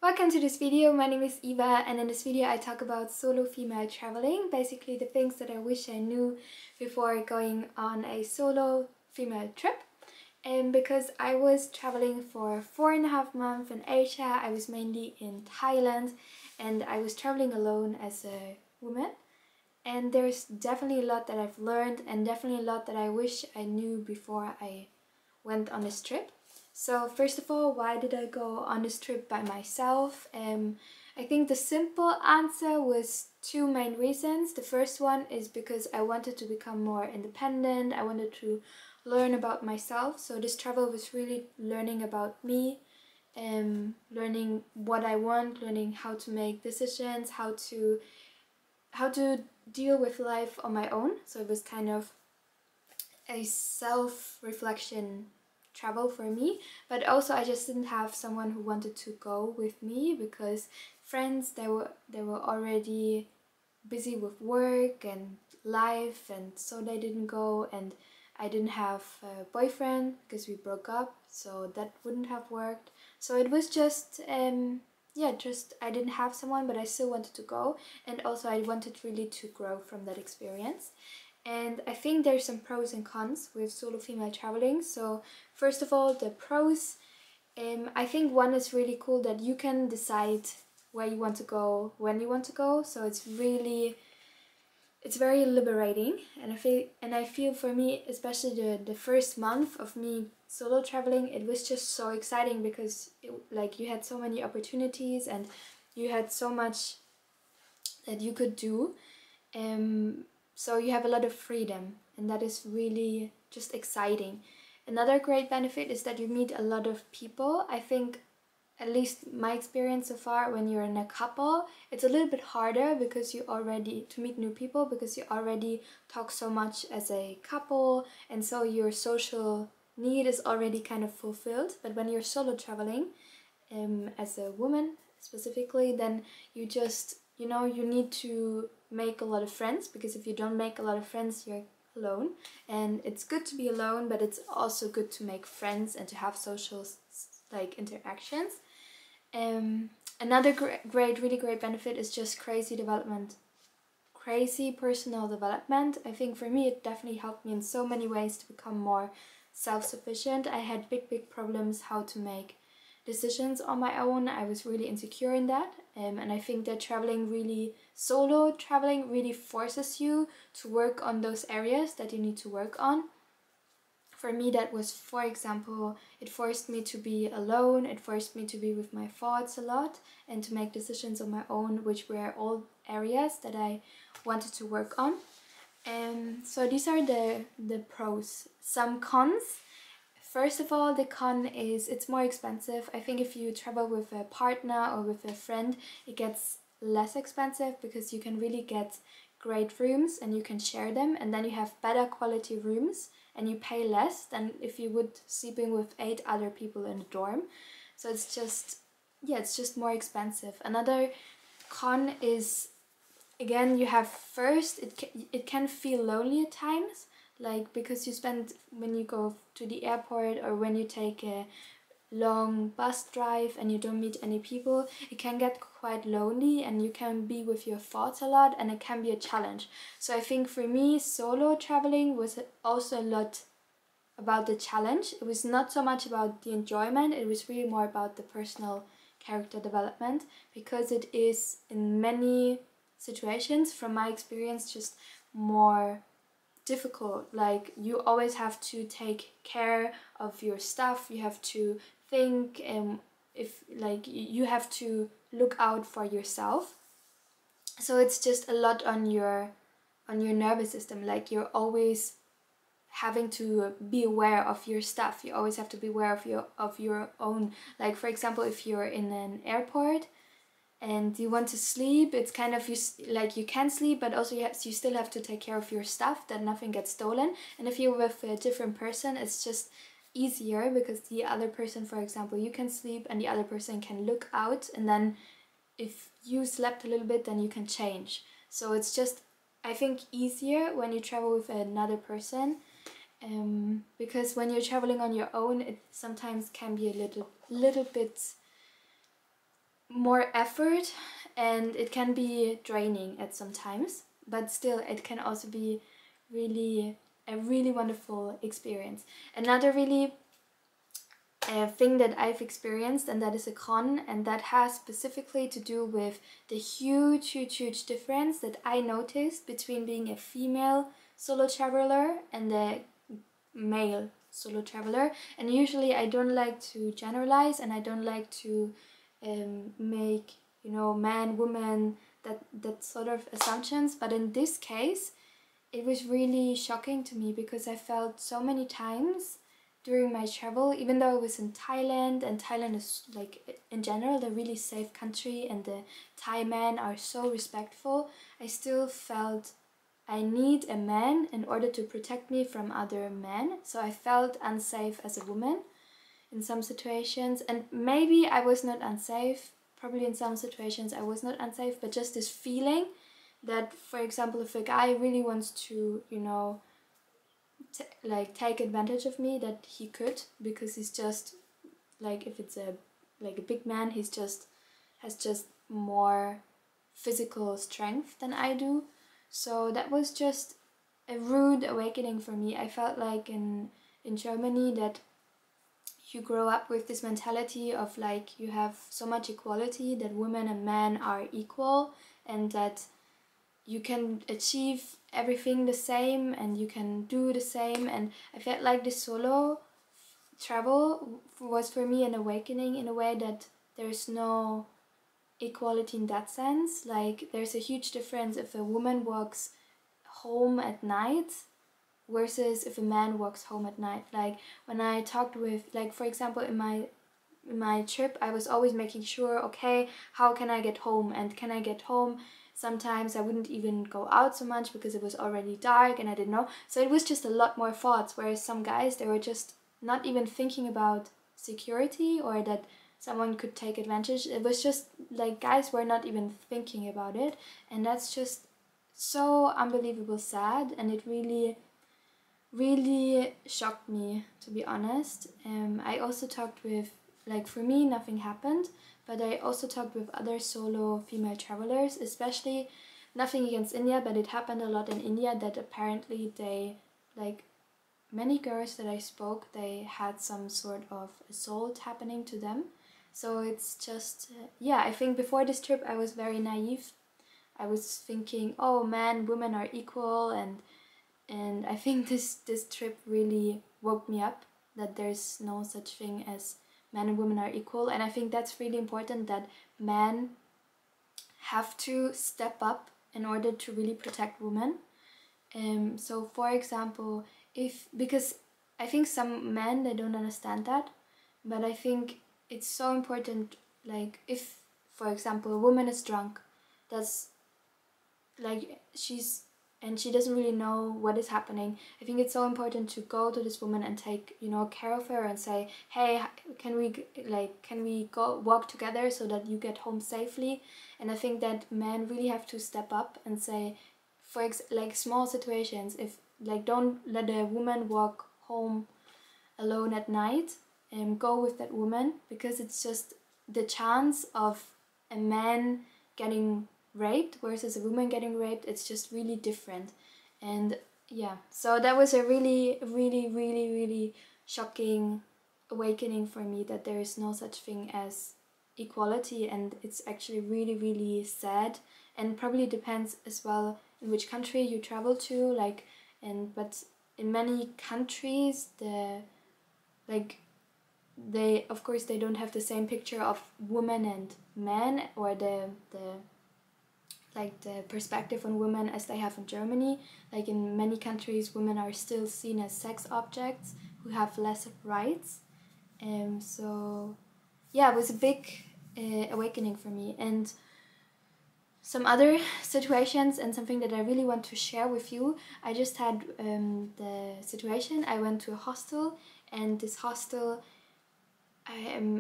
Welcome to this video. My name is Eva, and in this video I talk about solo female traveling, basically the things that I wish I knew before going on a solo female trip. And because I was traveling for 4.5 months in Asia, I was mainly in Thailand, and I was traveling alone as a woman. And there's definitely a lot that I've learned, and definitely a lot that I wish I knew before I went on this trip. So first of all, why did I go on this trip by myself? I think the simple answer was two main reasons. The first one is because I wanted to become more independent. I wanted to learn about myself. So this travel was really learning about me, learning what I want, learning how to make decisions, how to deal with life on my own. So it was kind of a self-reflection travel for me, but also I just didn't have someone who wanted to go with me because friends, they were already busy with work and life, and so they didn't go, and I didn't have a boyfriend because we broke up, so that wouldn't have worked. So it was just I didn't have someone, but I still wanted to go, and also I wanted really to grow from that experience. And I think there's some pros and cons with solo female traveling. So first of all, the pros, I think one is really cool that you can decide where you want to go, when you want to go. So it's very liberating, and I feel for me, especially the first month of me solo traveling, it was just so exciting because you had so many opportunities and you had so much that you could do. So you have a lot of freedom, and that is really just exciting. Another great benefit is that you meet a lot of people. I think, at least my experience so far, when you're in a couple, it's a little bit harder because to meet new people because you already talk so much as a couple, and so your social need is already kind of fulfilled. But when you're solo traveling, as a woman specifically, then you just, you need to make a lot of friends, because if you don't make a lot of friends, you're alone. And it's good to be alone, but it's also good to make friends and to have social interactions. Another really great benefit is just crazy personal development. I think for me it definitely helped me in so many ways to become more self-sufficient. I had big problems how to make decisions on my own. I was really insecure in that, and I think that solo traveling really forces you to work on those areas that you need to work on. For me, that was, for example, it forced me to be alone, it forced me to be with my thoughts a lot and to make decisions on my own, which were all areas that I wanted to work on. So these are the pros. Some cons. First of all, the con is it's more expensive. I think if you travel with a partner or with a friend, it gets less expensive because you can really get great rooms and you can share them, and then you have better quality rooms and you pay less than if you would sleeping with 8 other people in a dorm. So it's just more expensive. Another con is, again, it can feel lonely at times, because when you go to the airport or when you take a long bus drive and you don't meet any people, it can get quite lonely and you can be with your thoughts a lot, and it can be a challenge. So I think for me, solo traveling was also a lot about the challenge. It was not so much about the enjoyment, it was really more about the personal character development, because it is in many situations, from my experience, just more difficult. You always have to take care of your stuff, you have to think, you have to look out for yourself. So it's just a lot on your nervous system. You're always having to be aware of your stuff, you always have to be aware of your own, for example, if you're in an airport and you want to sleep, it's kind of you can sleep, but also you still have to take care of your stuff that nothing gets stolen. And if you're with a different person, it's just easier because the other person, for example, you can sleep and the other person can look out, and then if you slept a little bit, then you can change. So it's just, I think, easier when you travel with another person, because when you're traveling on your own, it sometimes can be a little bit more effort, and it can be draining at some times, but still it can also be a really wonderful experience. Another really thing that I've experienced, and that is a con, and that has specifically to do with the huge difference that I noticed between being a female solo traveler and a male solo traveler. And usually I don't like to generalize, and I don't like to make, you know, man, woman, that sort of assumptions, but in this case it was really shocking to me, because I felt so many times during my travel, even though I was in Thailand, and Thailand is, like, in general a really safe country, and the Thai men are so respectful, I still felt I need a man in order to protect me from other men. So I felt unsafe as a woman in some situations, and maybe I was not unsafe, probably in some situations I was not unsafe, but just this feeling that, for example, if a guy really wants to, you know, like take advantage of me, that he could, because he's just, like, if it's a big man, he's just has just more physical strength than I do. So that was just a rude awakening for me. I felt like in Germany that you grow up with this mentality of, like, you have so much equality, that women and men are equal, and that you can achieve everything the same and you can do the same. And I felt like the solo travel was for me an awakening, in a way that there's no equality in that sense. Like, there's a huge difference if a woman walks home at night versus if a man walks home at night. Like, when I talked with, like, for example, in my trip, I was always making sure, okay, how can I get home, and can I get home? Sometimes I wouldn't even go out so much because it was already dark and I didn't know. So it was just a lot more thoughts, whereas some guys, they were just not even thinking about security or that someone could take advantage. It was just like, guys were not even thinking about it, and that's just so unbelievable sad, and it really shocked me, to be honest. I also talked with, like, for me nothing happened, but I also talked with other solo female travelers, especially, nothing against India, but it happened a lot in India that apparently they, like, many girls that I spoke, they had some sort of assault happening to them. So it's just, yeah, I think before this trip I was very naive. I was thinking, oh man, women are equal, and I think this trip really woke me up that there's no such thing as men and women are equal. And I think that's really important, that men have to step up in order to really protect women. So for example, because I think some men, they don't understand that, but I think it's so important, like, if, for example, a woman is drunk, that's, like, she doesn't really know what is happening. I think it's so important to go to this woman and take, you know, care of her and say, hey, can we go walk together so that you get home safely? And I think that men really have to step up and say, like, small situations, if, like, don't let a woman walk home alone at night, and go with that woman, because it's just the chance of a man getting raped versus a woman getting raped, it's just really different. And yeah, so that was a really shocking awakening for me, that there is no such thing as equality, and it's actually really sad, and probably depends as well in which country you travel to, like, but in many countries, they, of course, they don't have the same picture of women and men, or the perspective on women as they have in Germany. Like, in many countries, women are still seen as sex objects who have less rights. So yeah, it was a big awakening for me. And some other situations, and something that I really want to share with you. I just had the situation, I went to a hostel, and this hostel,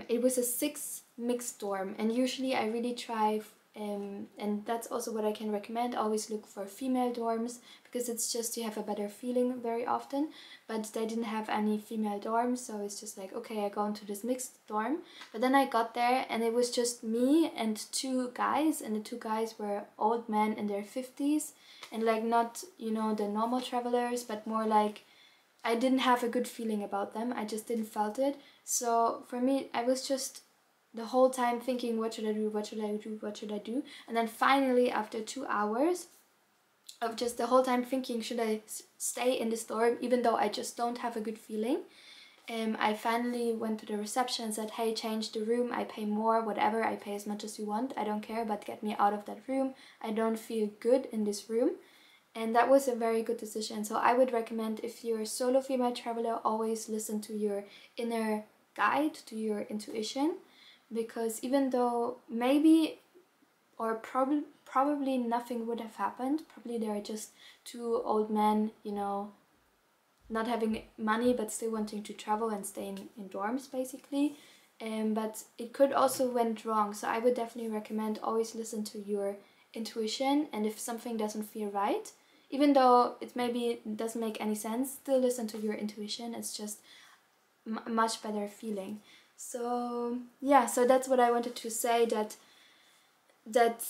it was a 6 mixed dorm, and usually I really try And that's also what I can recommend. Always look for female dorms, because it's just you have a better feeling very often. But they didn't have any female dorms, so it's just like, okay, I go into this mixed dorm. But then I got there and it was just me and 2 guys, and the 2 guys were old men in their 50s, and like not, you know, the normal travelers, but more like I didn't have a good feeling about them. I just didn't felt it. So for me, I was just the whole time thinking, what should I do, what should I do, what should I do? And then finally, after 2 hours of just the whole time thinking, should I stay in this dorm even though I just don't have a good feeling, I finally went to the reception and said, hey, change the room, I pay more, whatever, I pay as much as you want, I don't care, but get me out of that room. I don't feel good in this room. And that was a very good decision. So I would recommend, if you're a solo female traveler, always listen to your inner guide, to your intuition, because even though maybe or probably nothing would have happened, probably there are just 2 old men, you know, not having money but still wanting to travel and stay in dorms basically, but it could also went wrong. So I would definitely recommend always listen to your intuition, and if something doesn't feel right, even though it maybe doesn't make any sense, still listen to your intuition. It's just a much better feeling. So yeah, so that's what I wanted to say, that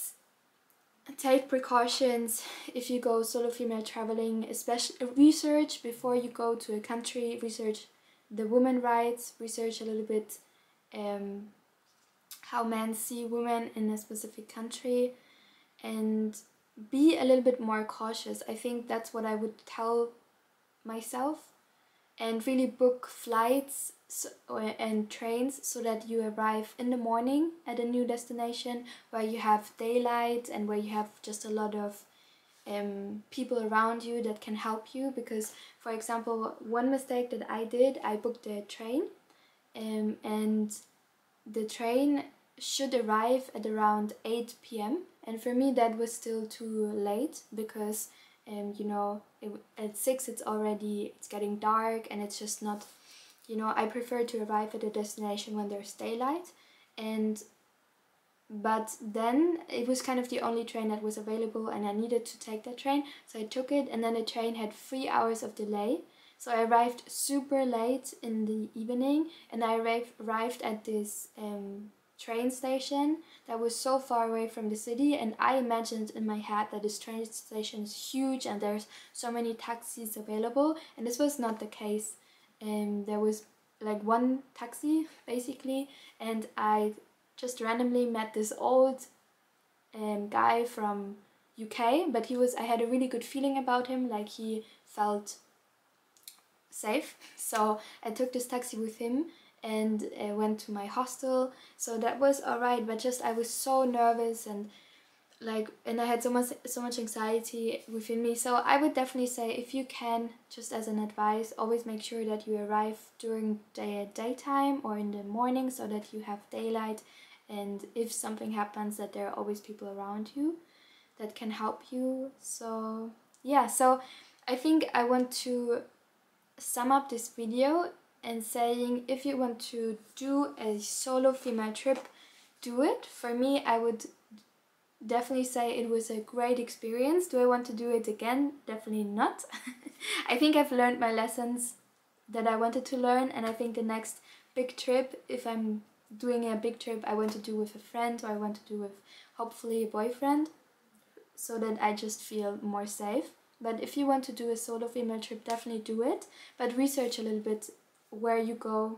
take precautions if you go solo female traveling, especially research before you go to a country, research the women rights, research a little bit how men see women in a specific country, and be a little bit more cautious. I think that's what I would tell myself, and really book flights and trains so that you arrive in the morning at a new destination where you have daylight and where you have just a lot of people around you that can help you. Because, for example, one mistake that I did, I booked a train and the train should arrive at around 8 p.m. and for me that was still too late, because you know, at 6 it's getting dark and it's just not, you know, I prefer to arrive at a destination when there's daylight. But then it was kind of the only train that was available and I needed to take that train, so I took it, and then the train had 3 hours of delay. So I arrived super late in the evening, and I arrived at this train station that was so far away from the city, and I imagined in my head that this train station is huge and there's so many taxis available, and this was not the case. There was like one taxi basically, and I just randomly met this old guy from UK, but I had a really good feeling about him, like he felt safe. So I took this taxi with him and went to my hostel, so that was alright, but just I was so nervous and I had so much anxiety within me. So I would definitely say, if you can, just as an advice, always make sure that you arrive during the daytime or in the morning so that you have daylight, and if something happens that there are always people around you that can help you. So yeah, so I think I want to sum up this video and saying, if you want to do a solo female trip, do it. For me, I would definitely say it was a great experience. Do I want to do it again? Definitely not. I think I've learned my lessons that I wanted to learn, and I think the next big trip, if I'm doing a big trip, I want to do with a friend, or I want to do with hopefully a boyfriend, so that I just feel more safe. But if you want to do a solo female trip, definitely do it, but research a little bit where you go,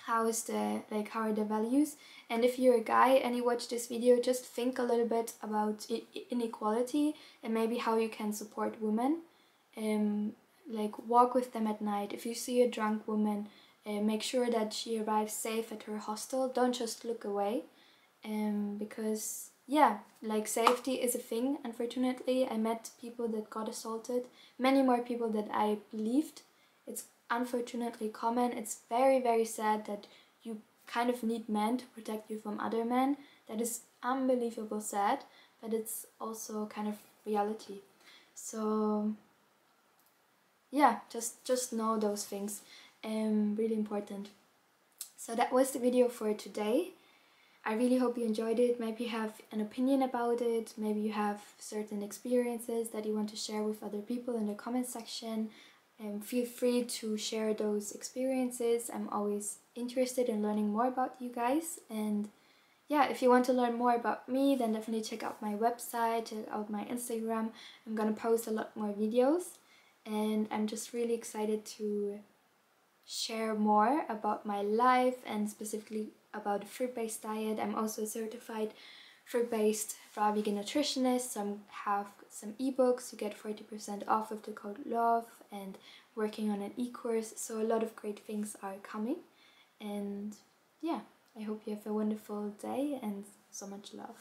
how are the values. And if you're a guy and you watch this video, just think a little bit about inequality and maybe how you can support women. Like, walk with them at night. If you see a drunk woman, make sure that she arrives safe at her hostel. Don't just look away, because yeah, like, safety is a thing. Unfortunately, I met people that got assaulted, many more people than I believed. It's unfortunately common. It's very, very sad that you kind of need men to protect you from other men. That is unbelievable sad, but it's also kind of reality. So yeah, just know those things, really important. So that was the video for today. I really hope you enjoyed it. Maybe you have an opinion about it, maybe you have certain experiences that you want to share with other people in the comment section. Feel free to share those experiences. I'm always interested in learning more about you guys. And yeah, if you want to learn more about me, then definitely check out my website, check out my Instagram. I'm gonna post a lot more videos, and I'm just really excited to share more about my life and specifically about the fruit-based diet. I'm also a certified fruit-based raw vegan nutritionist, so I have some ebooks. You get 40% off with the code LOVE, and working on an e-course, so a lot of great things are coming. And yeah, I hope you have a wonderful day and so much love.